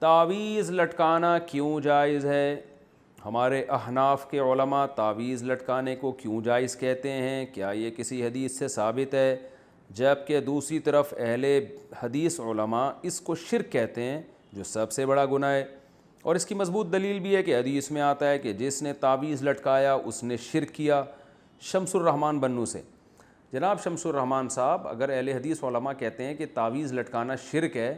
تعویذ لٹکانا کیوں جائز ہے؟ ہمارے احناف کے علماء تعویذ لٹکانے کو کیوں جائز کہتے ہیں؟ کیا یہ کسی حدیث سے ثابت ہے؟ جبکہ دوسری طرف اہل حدیث علماء اس کو شرک کہتے ہیں، جو سب سے بڑا گناہ ہے۔ اور اس کی مضبوط دلیل بھی ہے کہ حدیث میں آتا ہے کہ جس نے تعویذ لٹکایا اس نے شرک کیا۔ شمس الرحمن بنو سے جناب شمس الرحمن صاحب، اگر اہل حدیث علماء کہتے ہیں کہ تعویذ لٹکانا شرک ہے،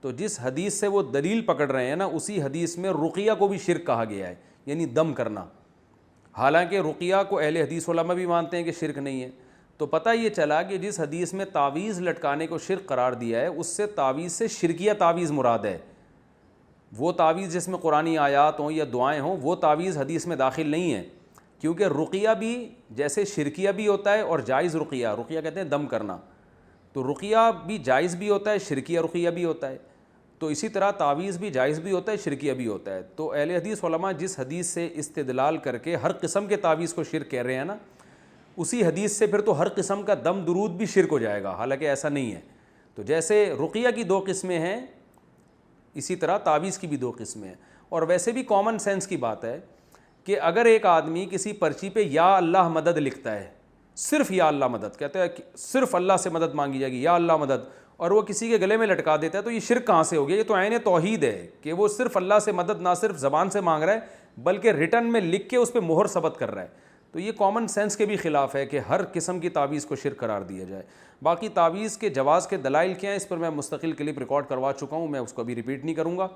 تو جس حدیث سے وہ دلیل پکڑ رہے ہیں نا، اسی حدیث میں رقیہ کو بھی شرک کہا گیا ہے، یعنی دم کرنا۔ حالانکہ رقیہ کو اہل حدیث علماء بھی مانتے ہیں کہ شرک نہیں ہے۔ تو پتہ یہ چلا کہ جس حدیث میں تعویذ لٹکانے کو شرک قرار دیا ہے، اس سے تعویذ سے شرکیہ تعویذ مراد ہے۔ وہ تعویذ جس میں قرآنی آیات ہوں یا دعائیں ہوں، وہ تعویذ حدیث میں داخل نہیں ہے، کیونکہ رقیہ بھی جیسے شرکیہ بھی ہوتا ہے اور جائز رقیہ کہتے ہیں دم کرنا، تو رقیہ بھی جائز بھی ہوتا ہے، شرکیہ رقیہ بھی ہوتا ہے، تو اسی طرح تعویذ بھی جائز بھی ہوتا ہے، شرکیہ بھی ہوتا ہے۔ تو اہل حدیث علماء جس حدیث سے استدلال کر کے ہر قسم کے تعویذ کو شرک کہہ رہے ہیں نا، اسی حدیث سے پھر تو ہر قسم کا دم درود بھی شرک ہو جائے گا، حالانکہ ایسا نہیں ہے۔ تو جیسے رقیہ کی دو قسمیں ہیں، اسی طرح تعویذ کی بھی دو قسمیں ہیں۔ اور ویسے بھی کامن سینس کی بات ہے کہ اگر ایک آدمی کسی پرچی پہ یا اللہ مدد لکھتا ہے، صرف یا اللہ مدد کہتے ہیں، صرف اللہ سے مدد مانگی جائے گی یا اللہ مدد، اور وہ کسی کے گلے میں لٹکا دیتا ہے، تو یہ شرک کہاں سے ہو گیا؟ یہ تو عین توحید ہے کہ وہ صرف اللہ سے مدد نہ صرف زبان سے مانگ رہا ہے بلکہ ریٹن میں لکھ کے اس پہ مہر ثبت کر رہا ہے۔ تو یہ کامن سینس کے بھی خلاف ہے کہ ہر قسم کی تعویذ کو شرک قرار دیا جائے۔ باقی تعویذ کے جواز کے دلائل کیا ہیں، اس پر میں مستقل کلپ ریکارڈ کروا چکا ہوں، میں اس کو ابھی ریپیٹ نہیں کروں گا۔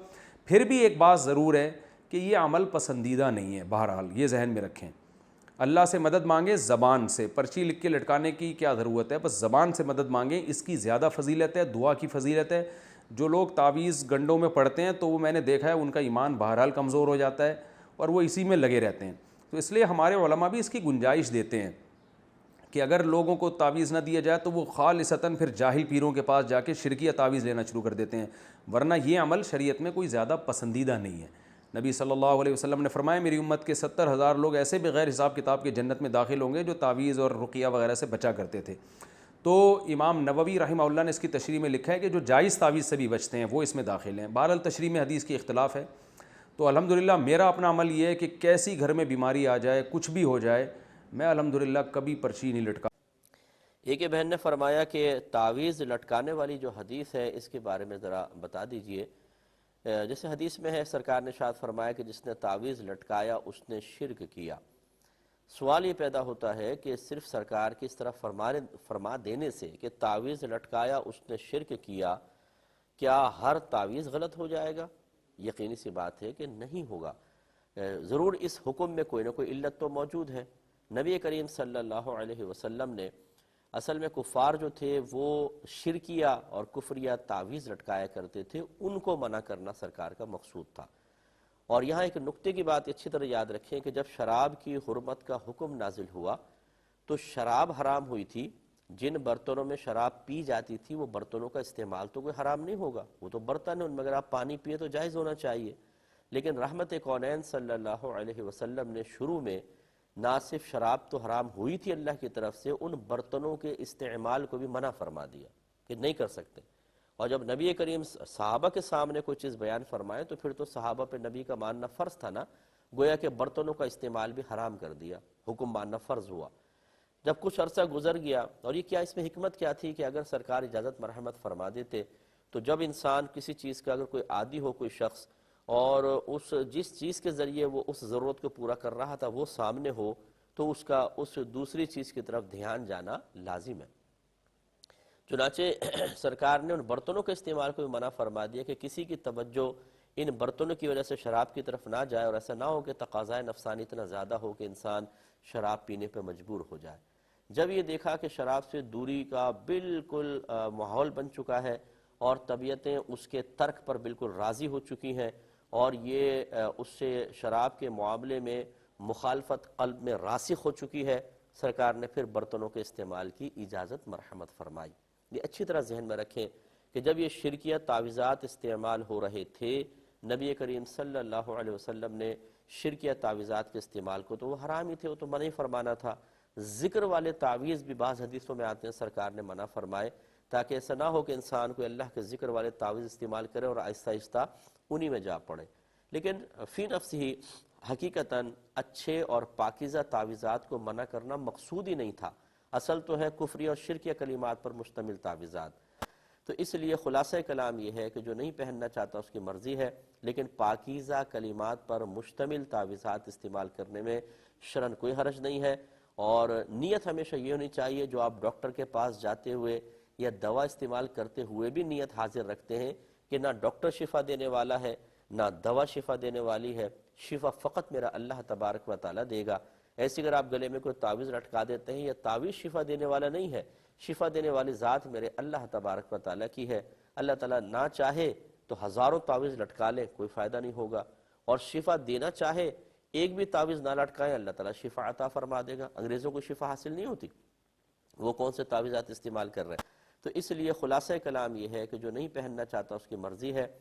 پھر بھی ایک بات ضرور ہے کہ یہ عمل پسندیدہ نہیں ہے، بہرحال یہ ذہن میں رکھیں۔ اللہ سے مدد مانگیں زبان سے، پرچی لکھ کے لٹکانے کی کیا ضرورت ہے، بس زبان سے مدد مانگیں، اس کی زیادہ فضیلت ہے، دعا کی فضیلت ہے۔ جو لوگ تعویذ گنڈوں میں پڑھتے ہیں تو وہ میں نے دیکھا ہے ان کا ایمان بہرحال کمزور ہو جاتا ہے اور وہ اسی میں لگے رہتے ہیں۔ تو اس لیے ہمارے علماء بھی اس کی گنجائش دیتے ہیں کہ اگر لوگوں کو تعویذ نہ دیا جائے تو وہ خالصتاً پھر جاہل پیروں کے پاس جا کے شرکیہ تعویذ لینا شروع کر دیتے ہیں، ورنہ یہ عمل شریعت میں کوئی زیادہ پسندیدہ نہیں ہے۔ نبی صلی اللہ علیہ وسلم نے فرمایا میری امت کے 70,000 لوگ ایسے بغیر حساب کتاب کے جنت میں داخل ہوں گے جو تعویذ اور رقیہ وغیرہ سے بچا کرتے تھے۔ تو امام نووی رحمہ اللہ نے اس کی تشریح میں لکھا ہے کہ جو جائز تعویذ سے بھی بچتے ہیں وہ اس میں داخل ہیں۔ بہرحال تشریح میں حدیث کی اختلاف ہے۔ تو الحمدللہ میرا اپنا عمل یہ ہے کہ کیسی گھر میں بیماری آ جائے، کچھ بھی ہو جائے، میں الحمدللہ کبھی پرچی نہیں لٹکا۔ ایک بہن نے فرمایا کہ تعویذ لٹکانے والی جو حدیث ہے اس کے بارے میں ذرا بتا دیجئے۔ جیسے حدیث میں ہے، سرکار نے ارشاد فرمایا کہ جس نے تعویذ لٹکایا اس نے شرک کیا۔ سوال یہ پیدا ہوتا ہے کہ صرف سرکار کی اس طرح فرما دینے سے کہ تعویذ لٹکایا اس نے شرک کیا، کیا ہر تعویذ غلط ہو جائے گا؟ یقینی سی بات ہے کہ نہیں ہوگا۔ ضرور اس حکم میں کوئی نہ کوئی علت تو موجود ہے۔ نبی کریم صلی اللہ علیہ وسلم نے اصل میں کفار جو تھے وہ شرکیہ اور کفریہ تعویذ لٹکایا کرتے تھے، ان کو منع کرنا سرکار کا مقصود تھا۔ اور یہاں ایک نکتے کی بات اچھی طرح یاد رکھیں کہ جب شراب کی حرمت کا حکم نازل ہوا تو شراب حرام ہوئی تھی، جن برتنوں میں شراب پی جاتی تھی وہ برتنوں کا استعمال تو کوئی حرام نہیں ہوگا، وہ تو برتن ہے، ان میں اگر آپ پانی پیے تو جائز ہونا چاہیے۔ لیکن رحمت کونین صلی اللہ علیہ وسلم نے شروع میں نہ صرف شراب تو حرام ہوئی تھی اللہ کی طرف سے، ان برتنوں کے استعمال کو بھی منع فرما دیا کہ نہیں کر سکتے۔ اور جب نبی کریم صحابہ کے سامنے کوئی چیز بیان فرمائے تو پھر تو صحابہ پہ نبی کا ماننا فرض تھا نا، گویا کہ برتنوں کا استعمال بھی حرام کر دیا، حکم ماننا فرض ہوا۔ جب کچھ عرصہ گزر گیا، اور یہ کیا اس میں حکمت کیا تھی کہ اگر سرکار اجازت مرحمت فرما دیتے تو جب انسان کسی چیز کا اگر کوئی عادی ہو کوئی شخص اور جس چیز کے ذریعے وہ اس ضرورت کو پورا کر رہا تھا وہ سامنے ہو تو اس کا اس دوسری چیز کی طرف دھیان جانا لازم ہے۔ چنانچہ سرکار نے ان برتنوں کے استعمال کو بھی منع فرما دیا کہ کسی کی توجہ ان برتنوں کی وجہ سے شراب کی طرف نہ جائے، اور ایسا نہ ہو کہ تقاضائے نفسانی اتنا زیادہ ہو کہ انسان شراب پینے پہ مجبور ہو جائے۔ جب یہ دیکھا کہ شراب سے دوری کا بالکل ماحول بن چکا ہے اور طبیعتیں اس کے ترک پر بالکل راضی ہو چکی ہیں اور یہ اس سے شراب کے معاملے میں مخالفت قلب میں راسخ ہو چکی ہے، سرکار نے پھر برتنوں کے استعمال کی اجازت مرحمت فرمائی۔ یہ اچھی طرح ذہن میں رکھیں کہ جب یہ شرکیہ تعویذات استعمال ہو رہے تھے، نبی کریم صلی اللہ علیہ وسلم نے شرکیہ تعویذات کے استعمال کو تو وہ حرام ہی تھے، وہ تو منع ہی فرمانا تھا۔ ذکر والے تعویذ بھی بعض حدیثوں میں آتے ہیں سرکار نے منع فرمائے، تاکہ ایسا نہ ہو کہ انسان کوئی اللہ کے ذکر والے تعویذ استعمال کرے اور آہستہ آہستہ انہی میں جا پڑے۔ لیکن فی نفس ہی حقیقتاً اچھے اور پاکیزہ تعویذات کو منع کرنا مقصود ہی نہیں تھا، اصل تو ہے کفری اور شرکیہ کلمات پر مشتمل تعویذات۔ تو اس لیے خلاصہ کلام یہ ہے کہ جو نہیں پہننا چاہتا اس کی مرضی ہے، لیکن پاکیزہ کلمات پر مشتمل تعویذات استعمال کرنے میں شرعاً کوئی حرج نہیں ہے۔ اور نیت ہمیشہ یہ ہونی چاہیے، جو آپ ڈاکٹر کے پاس جاتے ہوئے یا دوا استعمال کرتے ہوئے بھی نیت حاضر رکھتے ہیں کہ نہ ڈاکٹر شفا دینے والا ہے نہ دوا شفا دینے والی ہے، شفا فقط میرا اللہ تبارک و تعالیٰ دے گا۔ ایسی اگر آپ گلے میں کوئی تعویذ لٹکا دیتے ہیں، یہ تعویذ شفا دینے والا نہیں ہے، شفا دینے والی ذات میرے اللہ تبارک و تعالیٰ کی ہے۔ اللہ تعالیٰ نہ چاہے تو ہزاروں تعویذ لٹکا لیں، کوئی فائدہ نہیں ہوگا، اور شفا دینا چاہے ایک بھی تعویذ نہ لٹکائیں، اللہ تعالیٰ شفا عطا فرما دے گا۔ انگریزوں کو شفا حاصل نہیں ہوتی، وہ کون سے تعویذات استعمال کر رہے ہیں؟ تو اس لیے خلاصہ کلام یہ ہے کہ جو نہیں پہننا چاہتا اس کی مرضی ہے،